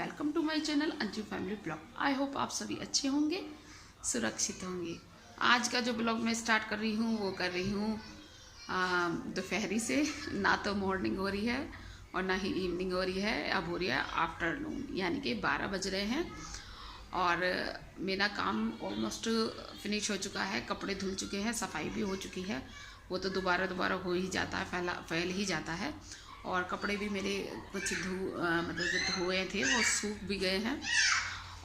Welcome to my channel Anju family blog. I hope आप सभी अच्छे होंगे, सुरक्षित होंगे। आज का जो ब्लॉग मैं स्टार्ट कर रही हूँ वो कर रही हूँ दोपहरी से। ना तो मॉर्निंग हो रही है और ना ही इवनिंग हो रही है, अब हो रही है आफ्टरनून, यानी कि 12 बज रहे हैं और मेरा काम ऑलमोस्ट फिनिश हो चुका है। कपड़े धुल चुके हैं, सफाई भी हो चुकी है, वो तो दोबारा हो ही जाता है, फैल ही जाता है। और कपड़े भी मेरे कुछ मतलब जो धोए थे वो सूख भी गए हैं।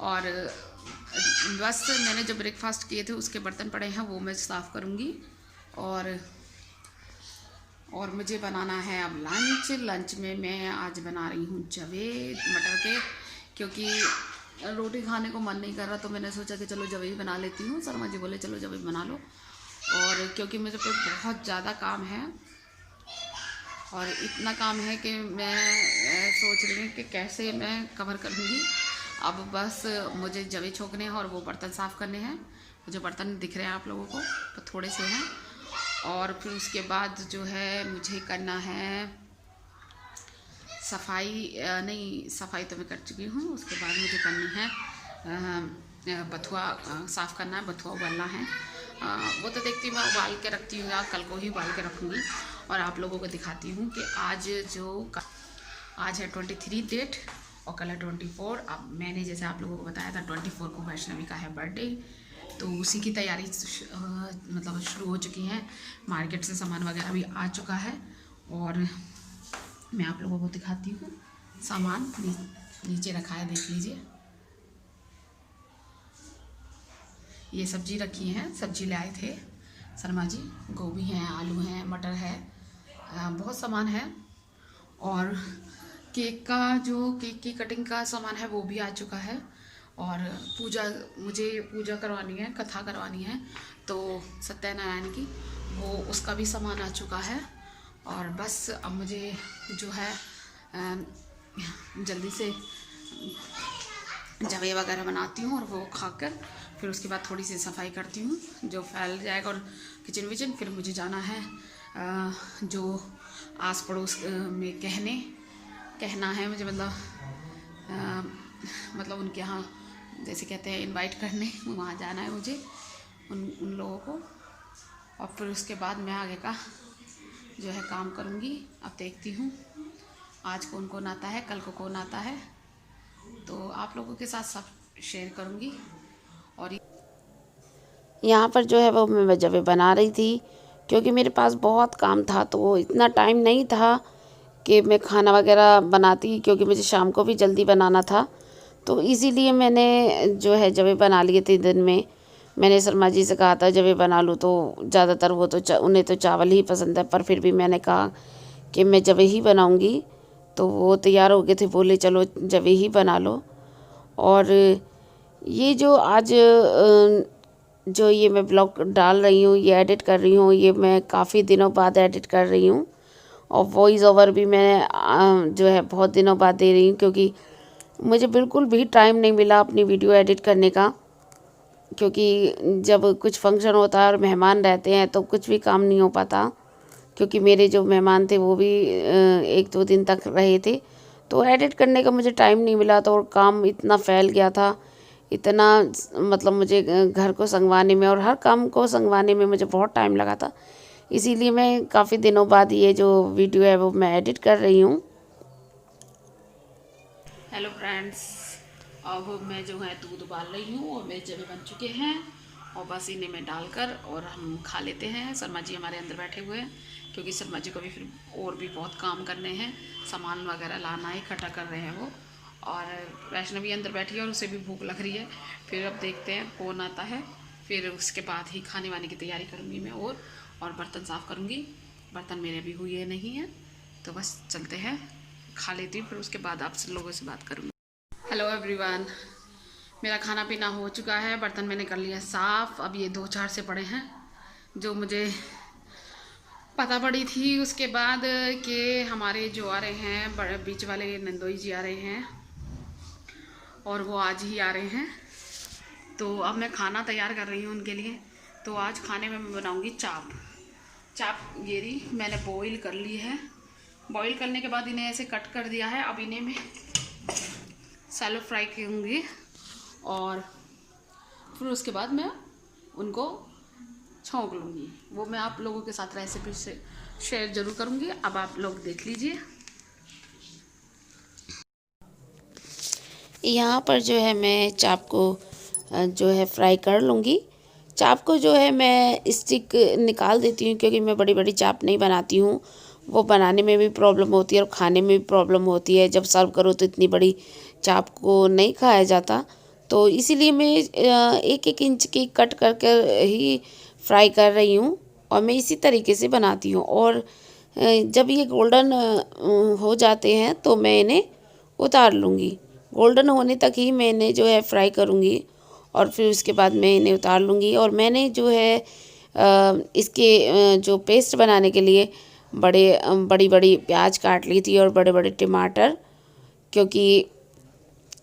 और बस मैंने जो ब्रेकफास्ट किए थे उसके बर्तन पड़े हैं, वो मैं साफ़ करूँगी। और मुझे बनाना है अब लंच में मैं आज बना रही हूँ जवे मटर के, क्योंकि रोटी खाने को मन नहीं कर रहा, तो मैंने सोचा कि चलो जवे ही बना लेती हूँ। शर्मा जी बोले चलो जवे बना लो, और क्योंकि मुझे पे बहुत ज़्यादा काम है और इतना काम है कि मैं सोच रही हूँ कि कैसे मैं कवर करूँगी। अब बस मुझे जवे छोकने हैं और वो बर्तन साफ़ करने हैं। मुझे बर्तन दिख रहे हैं आप लोगों को, तो थोड़े से हैं। और फिर उसके बाद जो है मुझे करना है सफाई, नहीं सफाई तो मैं कर चुकी हूँ। उसके बाद मुझे करनी है बथुआ साफ़ करना है, बथुआ उबालना है। वो तो देखती हूँ, मैं उबाल के रखती हूँ या कल को ही उबाल के रखूँगी और आप लोगों को दिखाती हूँ कि आज है 23 डेट और कल है 24। अब मैंने जैसे आप लोगों को बताया था 24 को वैष्णवी का है बर्थडे, तो उसी की तैयारी मतलब शुरू हो चुकी है। मार्केट से सामान वगैरह भी आ चुका है और मैं आप लोगों को दिखाती हूँ। सामान नीचे रखा है, देख लीजिए। ये सब्जी रखी है, सब्जी ले आए थे शर्मा जी। गोभी है, आलू है, मटर है, बहुत सामान है। और केक की कटिंग का सामान है वो भी आ चुका है। और मुझे पूजा करवानी है, कथा करवानी है, तो सत्यनारायण की, वो उसका भी सामान आ चुका है। और बस अब मुझे जो है जल्दी से जवे वगैरह बनाती हूँ और वो खाकर फिर उसके बाद थोड़ी सी सफाई करती हूँ, जो फैल जाएगा। और किचन विचन फिर मुझे जाना है जो आस पड़ोस में कहना है मुझे, मतलब उनके यहाँ जैसे कहते हैं इनवाइट करने, वहाँ जाना है मुझे उन लोगों को। और फिर उसके बाद मैं आगे का जो है काम करूँगी। अब देखती हूँ आज कौन आता है, कल को कौन आता है, तो आप लोगों के साथ सब शेयर करूँगी। और यहाँ पर जो है वो मैं जवे बना रही थी, क्योंकि मेरे पास बहुत काम था, तो इतना टाइम नहीं था कि मैं खाना वगैरह बनाती, क्योंकि मुझे शाम को भी जल्दी बनाना था। तो इसीलिए मैंने जो है जवे बना लिए थे दिन में। मैंने शर्मा जी से कहा था जवे बना लूँ, तो ज़्यादातर वो तो उन्हें तो चावल ही पसंद है, पर फिर भी मैंने कहा कि मैं जवे ही बनाऊँगी। तो वो तैयार हो गए थे, बोले चलो जवे ही बना लो। और ये जो आज जो ये मैं ब्लॉग डाल रही हूँ, ये एडिट कर रही हूँ, ये मैं काफ़ी दिनों बाद एडिट कर रही हूँ। और वॉइस ओवर भी मैं जो है बहुत दिनों बाद दे रही हूँ, क्योंकि मुझे बिल्कुल भी टाइम नहीं मिला अपनी वीडियो एडिट करने का। क्योंकि जब कुछ फंक्शन होता है और मेहमान रहते हैं तो कुछ भी काम नहीं हो पाता, क्योंकि मेरे जो मेहमान थे वो भी 1-2 दिन तक रहे थे, तो एडिट करने का मुझे टाइम नहीं मिला। तो और काम इतना फैल गया था, इतना मतलब मुझे घर को संगवाने में और हर काम को संगवाने में मुझे बहुत टाइम लगा था। इसीलिए मैं काफ़ी दिनों बाद ये जो वीडियो है वो मैं एडिट कर रही हूँ। हेलो फ्रेंड्स, अब मैं जो है दूध उबाल रही हूँ और मेरे जवे बन चुके हैं और बस इन्हें में डालकर और हम खा लेते हैं। शर्मा जी हमारे अंदर बैठे हुए हैं, क्योंकि शर्मा जी को भी फिर और भी बहुत काम करने हैं, सामान वगैरह लाना है, इकट्ठा कर रहे हैं वो। और वैष्णवी अंदर बैठी है और उसे भी भूख लग रही है। फिर अब देखते हैं कौन आता है, फिर उसके बाद ही खाने वाने की तैयारी करूँगी मैं। और बर्तन साफ़ करूँगी, बर्तन मेरे भी हुए नहीं हैं, तो बस चलते हैं, खा लेती हूँ, फिर उसके बाद आप लोगों से बात करूँगी। हेलो एवरीवन, मेरा खाना पीना हो चुका है, बर्तन मैंने कर लिया साफ़। अब ये 2-4 से पड़े हैं जो मुझे पता पड़ी थी उसके बाद कि हमारे जो आ रहे हैं बड़े बीच वाले नंदोई जी आ रहे हैं और वो आज ही आ रहे हैं। तो अब मैं खाना तैयार कर रही हूँ उनके लिए। तो आज खाने में मैं बनाऊँगी चाप। ये रही मैंने बॉईल कर ली है। बॉईल करने के बाद इन्हें ऐसे कट कर दिया है। अब इन्हें मैं सैलो फ्राई करूँगी और फिर उसके बाद मैं उनको छौंक लूँगी। वो मैं आप लोगों के साथ रेसिपी से शेयर ज़रूर करूँगी। अब आप लोग देख लीजिए। यहाँ पर जो है मैं चाप को जो है फ्राई कर लूँगी। चाप को जो है मैं स्टिक निकाल देती हूँ, क्योंकि मैं बड़ी बड़ी चाप नहीं बनाती हूँ। वो बनाने में भी प्रॉब्लम होती है और खाने में भी प्रॉब्लम होती है। जब सर्व करो तो इतनी बड़ी चाप को नहीं खाया जाता, तो इसीलिए मैं एक एक इंच की कट कर कर ही फ्राई कर रही हूँ और मैं इसी तरीके से बनाती हूँ। और जब ये गोल्डन हो जाते हैं तो मैं इन्हें उतार लूँगी। गोल्डन होने तक ही मैं इन्हें जो है फ्राई करूँगी और फिर उसके बाद मैं इन्हें उतार लूँगी। और मैंने जो है इसके जो पेस्ट बनाने के लिए बड़ी बड़ी प्याज काट ली थी और बड़े बड़े टमाटर, क्योंकि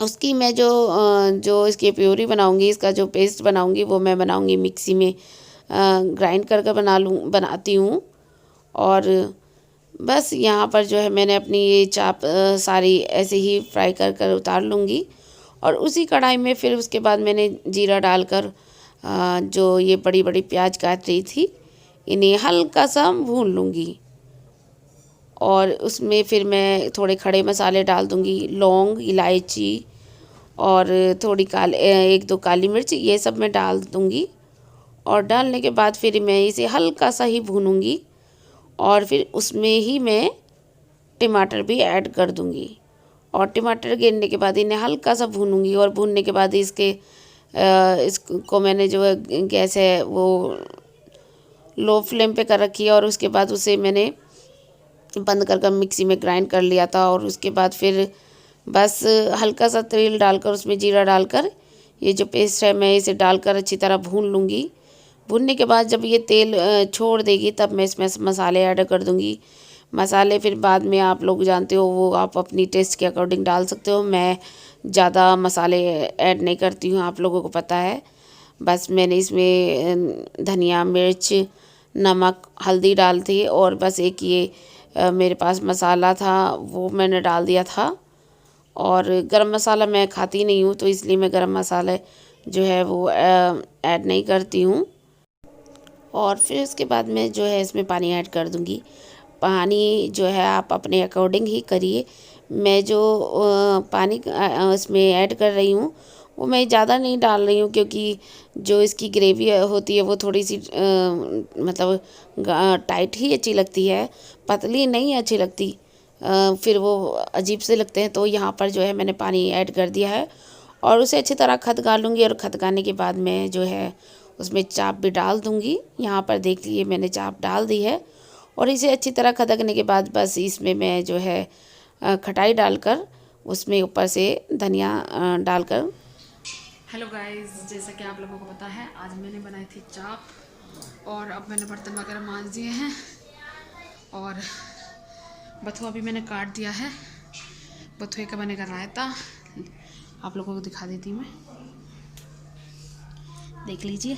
उसकी मैं जो इसकी प्योरी बनाऊँगी, इसका जो पेस्ट बनाऊँगी वो मैं बनाऊँगी मिक्सी में ग्राइंड करके बनाती हूँ। और बस यहाँ पर जो है मैंने अपनी ये चाप सारी ऐसे ही फ्राई कर कर उतार लूँगी। और उसी कढ़ाई में फिर उसके बाद मैंने जीरा डालकर जो ये बड़ी बड़ी प्याज काट रही थी इन्हें हल्का सा भून लूँगी। और उसमें फिर मैं थोड़े खड़े मसाले डाल दूँगी, लौंग, इलायची और थोड़ी एक दो काली मिर्च, ये सब मैं डाल दूँगी। और डालने के बाद फिर मैं इसे हल्का सा ही भूनूँगी और फिर उसमें ही मैं टमाटर भी ऐड कर दूँगी। और टमाटर गिरने के बाद इन्हें हल्का सा भूनूँगी और भूनने के बाद इसको मैंने जो है गैस है वो लो फ्लेम पे कर रखी है। और उसके बाद उसे मैंने बंद कर मिक्सी में ग्राइंड कर लिया था। और उसके बाद फिर बस हल्का सा तेल डालकर उसमें जीरा डालकर ये जो पेस्ट है मैं इसे डालकर अच्छी तरह भून लूँगी। भूनने के बाद जब ये तेल छोड़ देगी तब मैं इसमें मसाले ऐड कर दूँगी। मसाले फिर बाद में आप लोग जानते हो वो आप अपनी टेस्ट के अकॉर्डिंग डाल सकते हो। मैं ज़्यादा मसाले ऐड नहीं करती हूँ, आप लोगों को पता है। बस मैंने इसमें धनिया, मिर्च, नमक, हल्दी डाल थी और बस एक ये मेरे पास मसाला था वो मैंने डाल दिया था। और गरम मसाला मैं खाती नहीं हूँ, तो इसलिए मैं गरम मसाला जो है वो ऐड नहीं करती हूँ। और फिर उसके बाद मैं जो है इसमें पानी ऐड कर दूँगी। पानी जो है आप अपने अकॉर्डिंग ही करिए। मैं जो पानी इसमें ऐड कर रही हूँ वो मैं ज़्यादा नहीं डाल रही हूँ, क्योंकि जो इसकी ग्रेवी होती है वो थोड़ी सी मतलब टाइट ही अच्छी लगती है, पतली नहीं अच्छी लगती। फिर वो अजीब से लगते हैं। तो यहाँ पर जो है मैंने पानी ऐड कर दिया है और उसे अच्छी तरह खदका लूँगी। और खदकाने के बाद मैं जो है उसमें चाप भी डाल दूँगी। यहाँ पर देख लीजिए मैंने चाप डाल दी है। और इसे अच्छी तरह खदकने के बाद बस इसमें मैं जो है खटाई डालकर उसमें ऊपर से धनिया डालकर। हेलो गाइस, जैसा कि आप लोगों को पता है आज मैंने बनाई थी चाप और अब मैंने बर्तन वगैरह मांज दिए हैं और बथुआ भी मैंने काट दिया है। बथुए का बनेगा रायता, आप लोगों को दिखा देती हूँ मैं, देख लीजिए।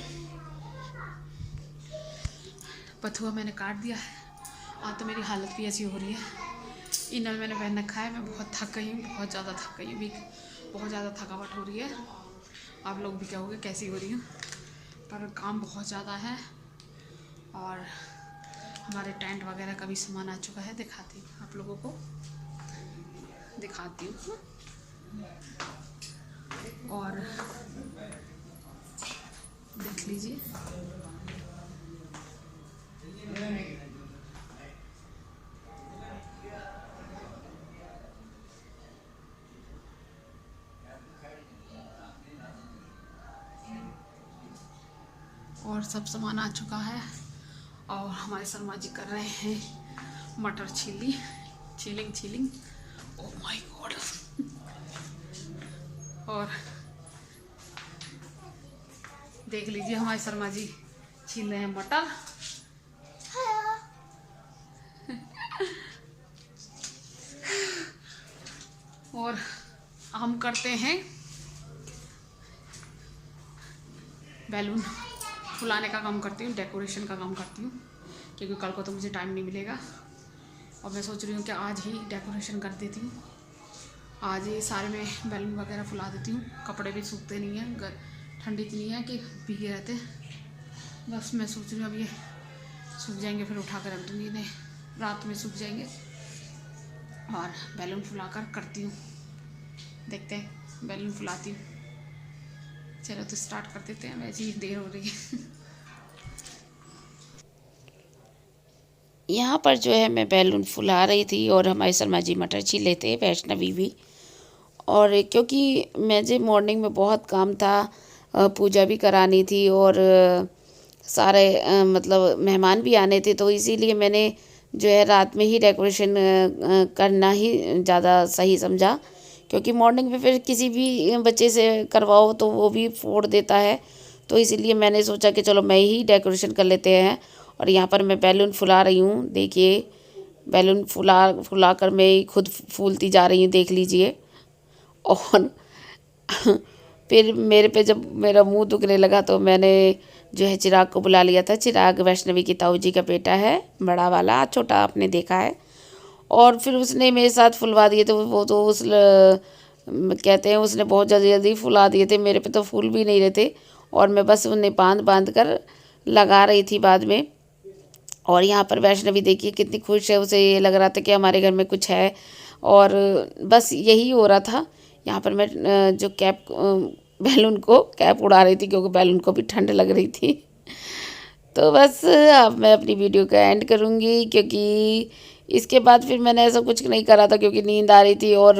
बथुआ मैंने काट दिया है। आज तो मेरी हालत भी ऐसी हो रही है, इनर मैंने पहन रखा है। मैं बहुत थक गई हूँ, बहुत ज़्यादा थक गई हूँ, बहुत ज़्यादा थकावट हो रही है। आप लोग भी कहोगे कैसी हो रही हूँ, पर काम बहुत ज़्यादा है। और हमारे टेंट वगैरह का भी सामान आ चुका है, दिखाती हूँ आप लोगों को, दिखाती हूँ। और देख लीजिए, और सब सामान आ चुका है। और हमारे शर्मा जी कर रहे हैं मटर छीलिंग। Oh my God. और देख लीजिए हमारे शर्मा जी छील रहे हैं मटर। और हम करते हैं बैलून फुलाने का काम करती हूँ, डेकोरेशन का काम करती हूँ, क्योंकि कल को तो मुझे टाइम नहीं मिलेगा। और मैं सोच रही हूँ कि आज ही डेकोरेशन कर देती हूँ। आज ये सारे मैं बैलून वगैरह फुला देती हूँ। कपड़े भी सूखते नहीं हैं, ठंडी इतनी है कि भीगे रहते। बस मैं सोच रही हूँ अब ये सूख जाएंगे फिर उठा कर रख दूँगी इन्हें, रात में सूख जाएंगे। और बैलून फुला कर करती हूँ, देखते हैं बैलून फुलाती हूँ। चलो तो स्टार्ट कर देते हैं, वैसे ही देर हो रही है। यहाँ पर जो है मैं बैलून फुला रही थी और हमारे शर्मा जी मटर छीले थे, वैष्णवी भी। और क्योंकि मुझे मॉर्निंग में बहुत काम था, पूजा भी करानी थी और सारे मतलब मेहमान भी आने थे, तो इसीलिए मैंने जो है रात में ही डेकोरेशन करना ही ज़्यादा सही समझा। क्योंकि मॉर्निंग में फिर किसी भी बच्चे से करवाओ तो वो भी फोड़ देता है, तो इसीलिए मैंने सोचा कि चलो मैं ही डेकोरेशन कर लेते हैं। और यहाँ पर मैं बैलून फुला रही हूँ, देखिए बैलून फुला कर मैं ही खुद फूलती जा रही हूँ, देख लीजिए। और फिर मेरे पे जब मेरा मुंह दुखने लगा तो मैंने जो है चिराग को बुला लिया था। चिराग वैष्णवी की ताऊ जी का बेटा है, बड़ा वाला, छोटा आपने देखा है। और फिर उसने मेरे साथ फुलवा दिए थे। वो तो कहते हैं उसने बहुत जल्दी जल्दी फुला दिए थे, मेरे पे तो फूल भी नहीं रहे थे। और मैं बस उन्हें बांध बांध कर लगा रही थी बाद में। और यहाँ पर वैष्णवी देखिए कितनी खुश है, उसे ये लग रहा था कि हमारे घर में कुछ है। और बस यही हो रहा था। यहाँ पर मैं जो बैलून को कैप उड़ा रही थी, क्योंकि बैलून को भी ठंड लग रही थी। तो बस अब मैं अपनी वीडियो का एंड करूँगी, क्योंकि इसके बाद फिर मैंने ऐसा कुछ नहीं करा था, क्योंकि नींद आ रही थी और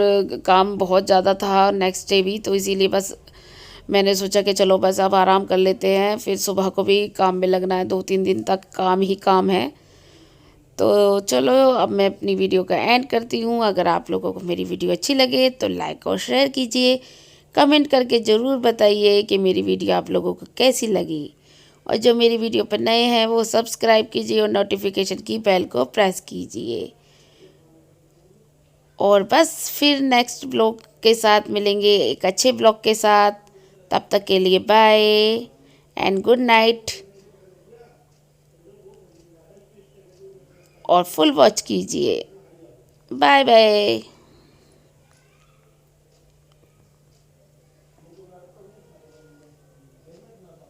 काम बहुत ज़्यादा था नेक्स्ट डे भी। तो इसीलिए बस मैंने सोचा कि चलो बस अब आराम कर लेते हैं, फिर सुबह को भी काम में लगना है, 2-3 दिन तक काम ही काम है। तो चलो अब मैं अपनी वीडियो का एंड करती हूँ। अगर आप लोगों को मेरी वीडियो अच्छी लगे तो लाइक और शेयर कीजिए, कमेंट करके ज़रूर बताइए कि मेरी वीडियो आप लोगों को कैसी लगी। और जो मेरी वीडियो पर नए हैं वो सब्सक्राइब कीजिए और नोटिफिकेशन की बेल को प्रेस कीजिए। और बस फिर नेक्स्ट ब्लॉग के साथ मिलेंगे, एक अच्छे ब्लॉग के साथ। तब तक के लिए बाय एंड गुड नाइट। और फुल वॉच कीजिए। Bye bye.